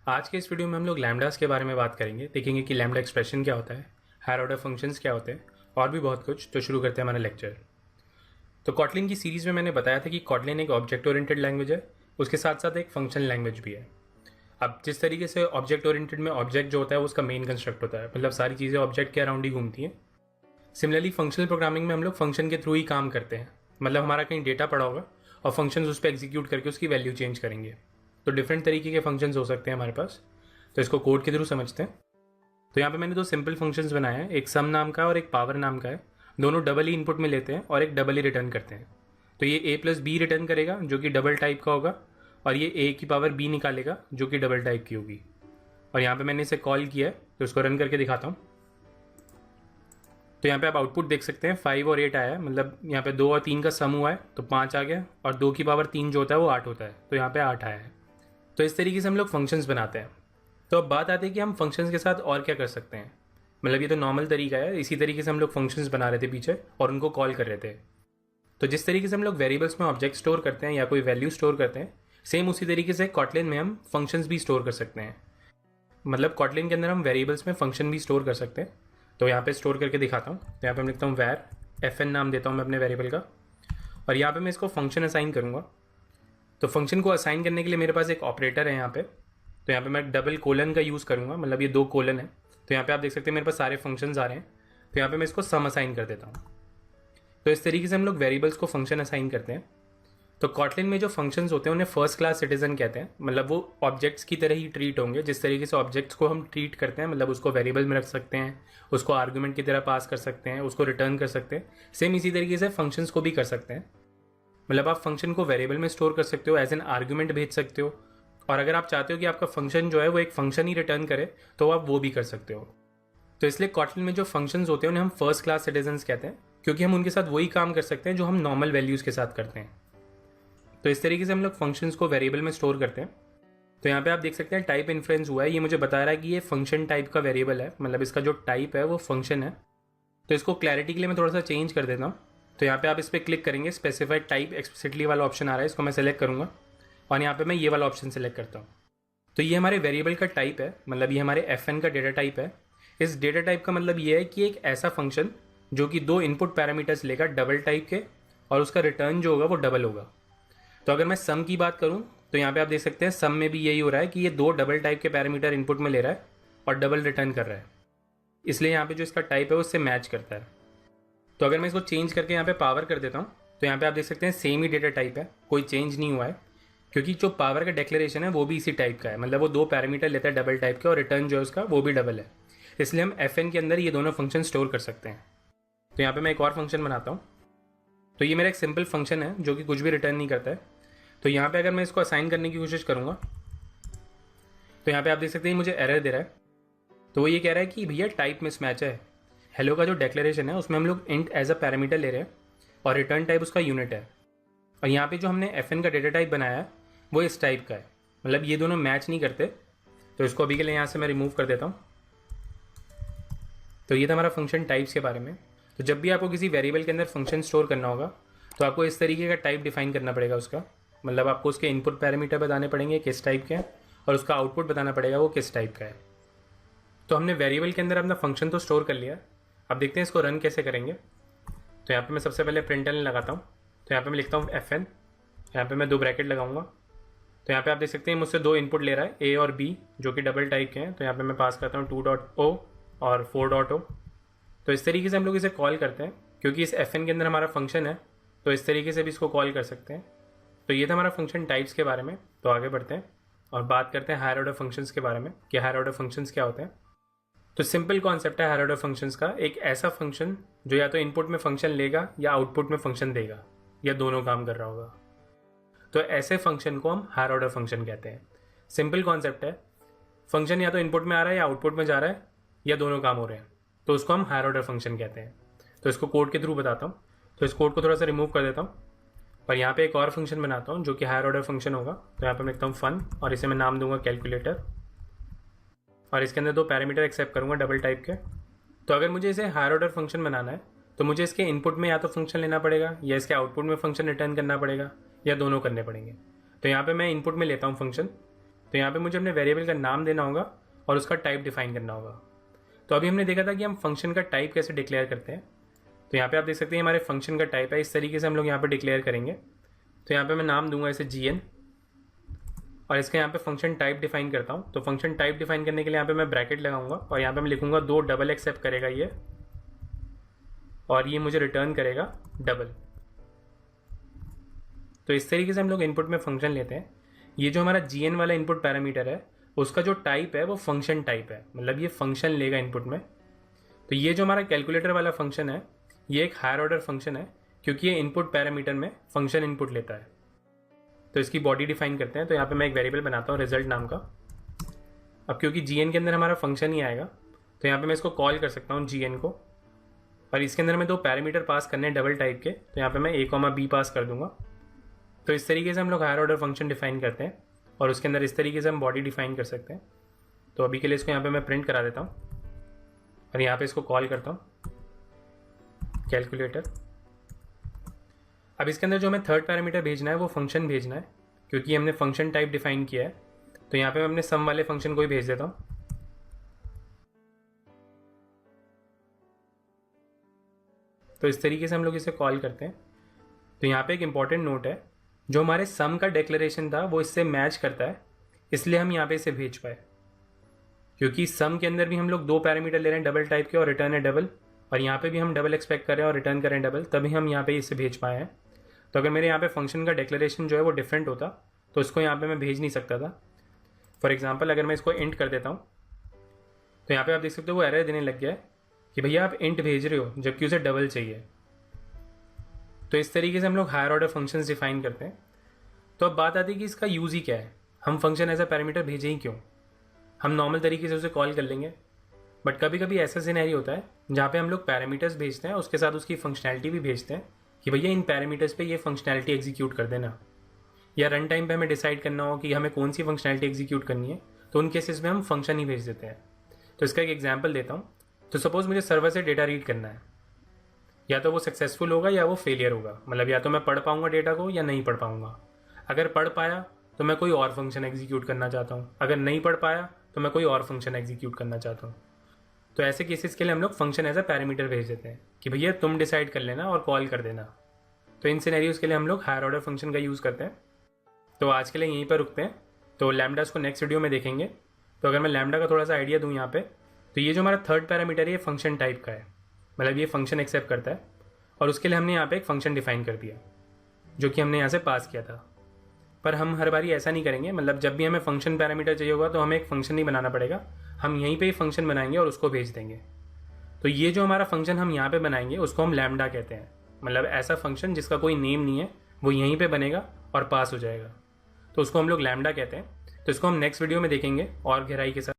आज के इस वीडियो में हम लोग लैम्डास के बारे में बात करेंगे, देखेंगे कि लैम्डा एक्सप्रेशन क्या होता है, हायर ऑर्डर फंक्शंस क्या होते हैं और भी बहुत कुछ। तो शुरू करते हैं हमारा लेक्चर। तो कॉटलिन की सीरीज़ में मैंने बताया था कि कॉटलिन एक ऑब्जेक्ट ओरिएंटेड लैंग्वेज है, उसके साथ साथ एक फंक्शन लैंग्वेज भी है। अब जिस तरीके से ऑब्जेक्ट ओरिएंटेड में ऑब्जेक्ट जो होता है वो उसका मेन कंस्ट्रक्ट होता है, मतलब सारी चीज़ें ऑब्जेक्ट के अराउंड ही घूमती हैं। सिमिलरली फंक्शनल प्रोग्रामिंग में हम लोग फंक्शन के थ्रू ही काम करते हैं, मतलब हमारा कहीं डेटा पड़ा होगा और फंक्शन उस पर एग्जीक्यूट करके उसकी वैल्यू चेंज करेंगे। तो डिफरेंट तरीके के फंक्शंस हो सकते हैं हमारे पास, तो इसको कोड के थ्रू समझते हैं। तो यहाँ पे मैंने दो सिंपल फंक्शंस बनाए हैं, एक सम नाम का और एक पावर नाम का है। दोनों डबल ही इनपुट में लेते हैं और एक डबल ही रिटर्न करते हैं। तो ये a प्लस बी रिटर्न करेगा जो कि डबल टाइप का होगा, और ये a की पावर b निकालेगा जो कि डबल टाइप की होगी। और यहाँ पे मैंने इसे कॉल किया है, तो इसको रन करके दिखाता हूँ। तो यहाँ पे आप आउटपुट देख सकते हैं 5 और 8 आया है, मतलब यहाँ पे 2 और 3 का सम हुआ है तो 5 आ गया, और 2 की पावर 3 जो होता है वो 8 होता है, तो यहाँ पे 8 आया है। तो इस तरीके से हम लोग फंक्शंस बनाते हैं। तो अब बात आती है कि हम फंक्शंस के साथ और क्या कर सकते हैं। मतलब ये तो नॉर्मल तरीका है, इसी तरीके से हम लोग फंक्शंस बना रहे थे पीछे और उनको कॉल कर रहे थे। तो जिस तरीके से हम लोग वेरिएबल्स में ऑब्जेक्ट स्टोर करते हैं या कोई वैल्यू स्टोर करते हैं, सेम उसी तरीके से कॉटलिन में हम फंक्शंस भी स्टोर कर सकते हैं। मतलब कॉटलिन के अंदर हम वेरिएबल्स में फंक्शन भी स्टोर कर सकते हैं। तो यहाँ पे स्टोर करके दिखाता हूँ। तो यहाँ पे मैं लिखता हूँ वैर fn नाम देता हूँ मैं अपने वेरिएबल का, और यहाँ पे मैं इसको फंक्शन असाइन करूँगा। तो फंक्शन को असाइन करने के लिए मेरे पास एक ऑपरेटर है यहाँ पे। तो यहाँ पे मैं डबल कोलन का यूज़ करूँगा, मतलब ये 2 कोलन है। तो यहाँ पे आप देख सकते हैं मेरे पास सारे फंक्शंस आ रहे हैं। तो यहाँ पे मैं इसको सम असाइन कर देता हूँ। तो इस तरीके से हम लोग वेरिएबल्स को फंक्शन असाइन करते हैं। तो कॉटलिन में जो फंक्शंस होते हैं उन्हें फर्स्ट क्लास सिटीजन कहते हैं, मतलब वो ऑब्जेक्ट्स की तरह ही ट्रीट होंगे जिस तरीके से ऑब्जेक्ट्स को हम ट्रीट करते हैं। मतलब उसको वेरिएबल में रख सकते हैं, उसको आर्गुमेंट की तरह पास कर सकते हैं, उसको रिटर्न कर सकते हैं। सेम इसी तरीके से फंक्शंस को भी कर सकते हैं। मतलब आप फंक्शन को वेरिएबल में स्टोर कर सकते हो, एज एन आर्गुमेंट भेज सकते हो, और अगर आप चाहते हो कि आपका फंक्शन जो है वो एक फंक्शन ही रिटर्न करे तो आप वो भी कर सकते हो। तो इसलिए कॉटलिन में जो फंक्शंस होते हैं उन्हें हम फर्स्ट क्लास सिटीजन्स कहते हैं, क्योंकि हम उनके साथ वही काम कर सकते हैं जो हम नॉर्मल वैल्यूज़ के साथ करते हैं। तो इस तरीके से हम लोग फंक्शंस को वेरिएबल में स्टोर करते हैं। तो यहाँ पे आप देख सकते हैं टाइप इन्फ्लुएंस हुआ है, ये मुझे बता रहा है कि ये फंक्शन टाइप का वेरिएबल है, मतलब इसका जो टाइप है वो फंक्शन है। तो इसको क्लैरिटी के लिए मैं थोड़ा सा चेंज कर देता हूँ। तो यहाँ पे आप इस पर क्लिक करेंगे, स्पेसिफाइड टाइप एक्सप्लिसिटली वाला ऑप्शन आ रहा है, इसको मैं सेलेक्ट करूँगा और यहाँ पे मैं ये वाला ऑप्शन सेलेक्ट करता हूँ। तो ये हमारे वेरिएबल का टाइप है, मतलब ये हमारे fn का डेटा टाइप है। इस डेटा टाइप का मतलब ये है कि एक ऐसा फंक्शन जो कि 2 इनपुट पैरामीटर्स लेगा डबल टाइप के, और उसका रिटर्न जो होगा वो डबल होगा। तो अगर मैं सम की बात करूँ तो यहाँ पे आप देख सकते हैं सम में भी यही हो रहा है कि ये 2 डबल टाइप के पैरामीटर इनपुट में ले रहा है और डबल रिटर्न कर रहा है, इसलिए यहाँ पे जो इसका टाइप है वो उससे मैच करता है। तो अगर मैं इसको चेंज करके यहाँ पे पावर कर देता हूँ तो यहाँ पे आप देख सकते हैं सेम ही डेटा टाइप है, कोई चेंज नहीं हुआ है, क्योंकि जो पावर का डिक्लेरेशन है वो भी इसी टाइप का है। मतलब वो 2 पैरामीटर लेता है डबल टाइप के और रिटर्न जो है उसका वो भी डबल है, इसलिए हम fn के अंदर ये दोनों फंक्शन स्टोर कर सकते हैं। तो यहाँ पे मैं एक और फंक्शन बनाता हूँ। तो ये मेरा एक सिंपल फंक्शन है जो कि कुछ भी रिटर्न नहीं करता है। तो यहाँ पे अगर मैं इसको असाइन करने की कोशिश करूँगा तो यहाँ पे आप देख सकते हैं मुझे एरर दे रहा है। तो वो ये कह रहा है कि भैया टाइप मिसमैच है। हेलो का जो डिक्लेरेशन है उसमें हम लोग इंट एज अ पैरामीटर ले रहे हैं और रिटर्न टाइप उसका यूनिट है, और यहाँ पे जो हमने fn का डेटा टाइप बनाया है वो इस टाइप का है, मतलब ये दोनों मैच नहीं करते। तो इसको अभी के लिए यहाँ से मैं रिमूव कर देता हूँ। तो ये था हमारा फंक्शन टाइप्स के बारे में। तो जब भी आपको किसी वेरिएबल के अंदर फंक्शन स्टोर करना होगा तो आपको इस तरीके का टाइप डिफाइन करना पड़ेगा उसका, मतलब आपको उसके इनपुट पैरामीटर बताने पड़ेंगे किस टाइप के हैं, और उसका आउटपुट बताना पड़ेगा वो किस टाइप का है। तो हमने वेरिएबल के अंदर अपना फंक्शन तो स्टोर कर लिया, अब देखते हैं इसको रन कैसे करेंगे। तो यहाँ पे मैं सबसे पहले प्रिंट एल लगाता हूँ। तो यहाँ पे मैं लिखता हूँ fn, यहाँ पे मैं 2 ब्रैकेट लगाऊंगा। तो यहाँ पे आप देख सकते हैं मुझसे 2 इनपुट ले रहा है a और b जो कि डबल टाइप के हैं। तो यहाँ पे मैं पास करता हूँ 2.o और 4.o। तो इस तरीके से हम लोग इसे कॉल करते हैं, क्योंकि इस fn के अंदर हमारा फंक्शन है तो इस तरीके से भी इसको कॉल कर सकते हैं। तो ये था हमारा फंक्शन टाइप्स के बारे में। तो आगे बढ़ते हैं और बात करते हैं हायर ऑर्डर फंक्शंस के बारे में कि हायर ऑर्डर फंक्शंस क्या होते हैं। तो सिंपल कॉन्सेप्ट है हायर ऑर्डर फंक्शंस का, एक ऐसा फंक्शन जो या तो इनपुट में फंक्शन लेगा या आउटपुट में फंक्शन देगा, या दोनों काम कर रहा होगा। तो ऐसे फंक्शन को हम हायर ऑर्डर फंक्शन कहते हैं। सिंपल कॉन्सेप्ट है, फंक्शन या तो इनपुट में आ रहा है या आउटपुट में जा रहा है, या दोनों काम हो रहे हैं, तो उसको हम हायर ऑर्डर फंक्शन कहते हैं। तो इसको कोड के थ्रू बताता हूँ। तो इस कोड को थोड़ा सा रिमूव कर देता हूँ और यहाँ पे एक और फंक्शन बनाता हूँ जो कि हायर ऑर्डर फंक्शन होगा। तो यहाँ पे मैं लिखता हूँ फन, और इसे मैं नाम दूंगा कैलकुलेटर, और इसके अंदर 2 पैरामीटर एक्सेप्ट करूँगा डबल टाइप के। तो अगर मुझे इसे हायर ऑर्डर फंक्शन बनाना है तो मुझे इसके इनपुट में या तो फंक्शन लेना पड़ेगा या इसके आउटपुट में फंक्शन रिटर्न करना पड़ेगा, या दोनों करने पड़ेंगे। तो यहाँ पे मैं इनपुट में लेता हूँ फंक्शन, तो यहाँ पे मुझे अपने वेरिएबल का नाम देना होगा और उसका टाइप डिफाइन करना होगा। तो अभी हमने देखा था कि हम फंक्शन का टाइप कैसे डिक्लेयर करते हैं। तो यहाँ पे आप देख सकते हैं हमारे फंक्शन का टाइप है, इस तरीके से हम लोग यहाँ पे डिक्लेयर करेंगे। तो यहाँ पे मैं नाम दूंगा इसे gn और इसका यहाँ पे फंक्शन टाइप डिफाइन करता हूँ। तो फंक्शन टाइप डिफाइन करने के लिए यहाँ पे मैं ब्रैकेट लगाऊंगा और यहाँ पे मैं लिखूंगा 2 डबल एक्सेप्ट करेगा ये, और ये मुझे रिटर्न करेगा डबल। तो इस तरीके से हम लोग इनपुट में फंक्शन लेते हैं। ये जो हमारा gn वाला इनपुट पैरामीटर है उसका जो टाइप है वो फंक्शन टाइप है, मतलब ये फंक्शन लेगा इनपुट में। तो ये जो हमारा कैलकुलेटर वाला फंक्शन है ये एक हायर ऑर्डर फंक्शन है क्योंकि ये इनपुट पैरामीटर में फंक्शन इनपुट लेता है। तो इसकी बॉडी डिफाइन करते हैं। तो यहाँ पे मैं एक वेरिएबल बनाता हूँ रिजल्ट नाम का। अब क्योंकि gn के अंदर हमारा फंक्शन ही आएगा तो यहाँ पे मैं इसको कॉल कर सकता हूँ gn को, और इसके अंदर मैं 2 पैरामीटर पास करने हैं डबल टाइप के। तो यहाँ पे मैं a, b पास कर दूंगा। तो इस तरीके से हम लोग हायर ऑर्डर फंक्शन डिफाइन करते हैं और उसके अंदर इस तरीके से हम बॉडी डिफाइन कर सकते हैं। तो अभी के लिए इसको यहाँ पे मैं प्रिंट करा देता हूँ और यहाँ पे इसको कॉल करता हूँ कैलकुलेटर। अब इसके अंदर जो हमें थर्ड पैरामीटर भेजना है वो फंक्शन भेजना है क्योंकि हमने फंक्शन टाइप डिफाइन किया है। तो यहाँ पे मैं अपने सम वाले फंक्शन को ही भेज देता हूँ। तो इस तरीके से हम लोग इसे कॉल करते हैं। तो यहाँ पे एक इंपॉर्टेंट नोट है, जो हमारे सम का डिक्लेरेशन था वो इससे मैच करता है, इसलिए हम यहाँ पे इसे भेज पाए। क्योंकि सम के अंदर भी हम लोग 2 पैरामीटर ले रहे हैं डबल टाइप के और रिटर्न है डबल, और यहाँ पे भी हम डबल एक्सपेक्ट कर रहे हैं और रिटर्न कर रहे हैं डबल, तभी हम यहाँ पे इसे भेज पाए हैं। तो अगर मेरे यहाँ पे फंक्शन का डिक्लेरेशन जो है वो डिफरेंट होता तो इसको यहाँ पे मैं भेज नहीं सकता था। फॉर एग्जाम्पल अगर मैं इसको इंट कर देता हूँ तो यहाँ पे आप देख सकते हो वो एरर देने लग गया है कि भैया आप इंट भेज रहे हो जबकि उसे डबल चाहिए। तो इस तरीके से हम लोग हायर ऑर्डर फंक्शंस डिफाइन करते हैं। तो अब बात आती है कि इसका यूज़ ही क्या है, हम फंक्शन एज अ पैरामीटर भेजें ही क्यों। हम नॉर्मल तरीके से उसे कॉल कर लेंगे, बट कभी कभी ऐसा सिनेरियो होता है जहाँ पे हम लोग पैरामीटर्स भेजते हैं उसके साथ उसकी फंक्शनैलिटी भी भेजते हैं कि भैया इन पैरामीटर्स पे ये फंक्शनैलिटी एग्जीक्यूट कर देना, या रन टाइम पे हमें डिसाइड करना हो कि हमें कौन सी फंक्शनैलिटी एग्जीक्यूट करनी है, तो उन केसेस में हम फंक्शन ही भेज देते हैं। तो इसका एक एग्जाम्पल देता हूँ। तो सपोज मुझे सर्वर से डेटा रीड करना है, या तो वो सक्सेसफुल होगा या वो फेलियर होगा, मतलब या तो मैं पढ़ पाऊंगा डेटा को या नहीं पढ़ पाऊंगा। अगर पढ़ पाया तो मैं कोई और फंक्शन एग्जीक्यूट करना चाहता हूँ, अगर नहीं पढ़ पाया तो मैं कोई और फंक्शन एग्जीक्यूट करना चाहता हूँ। तो ऐसे केसेस के लिए हम लोग फंक्शन एज अ पैरामीटर भेज देते हैं कि भैया तुम डिसाइड कर लेना और कॉल कर देना। तो इन सिनेरियोज के लिए हम लोग हायर ऑर्डर फंक्शन का यूज़ करते हैं। तो आज के लिए यहीं पर रुकते हैं, तो लैम्डास को नेक्स्ट वीडियो में देखेंगे। तो अगर मैं लैम्डा का थोड़ा सा आइडिया दूँ यहाँ पे, तो ये जो हमारा थर्ड पैरामीटर है ये फंक्शन टाइप का है, मतलब ये फंक्शन एक्सेप्ट करता है, और उसके लिए हमने यहाँ पे एक फंक्शन डिफाइन कर दिया जो कि हमने यहाँ से पास किया था। पर हम हर बारी ऐसा नहीं करेंगे, मतलब जब भी हमें फंक्शन पैरामीटर चाहिए होगा तो हमें एक फंक्शन नहीं बनाना पड़ेगा, हम यहीं पे ही फंक्शन बनाएंगे और उसको भेज देंगे। तो ये जो हमारा फंक्शन हम यहाँ पे बनाएंगे उसको हम लैम्डा कहते हैं, मतलब ऐसा फंक्शन जिसका कोई नेम नहीं है वो यहीं पे बनेगा और पास हो जाएगा, तो उसको हम लोग लैम्डा कहते हैं। तो इसको हम नेक्स्ट वीडियो में देखेंगे और गहराई के साथ।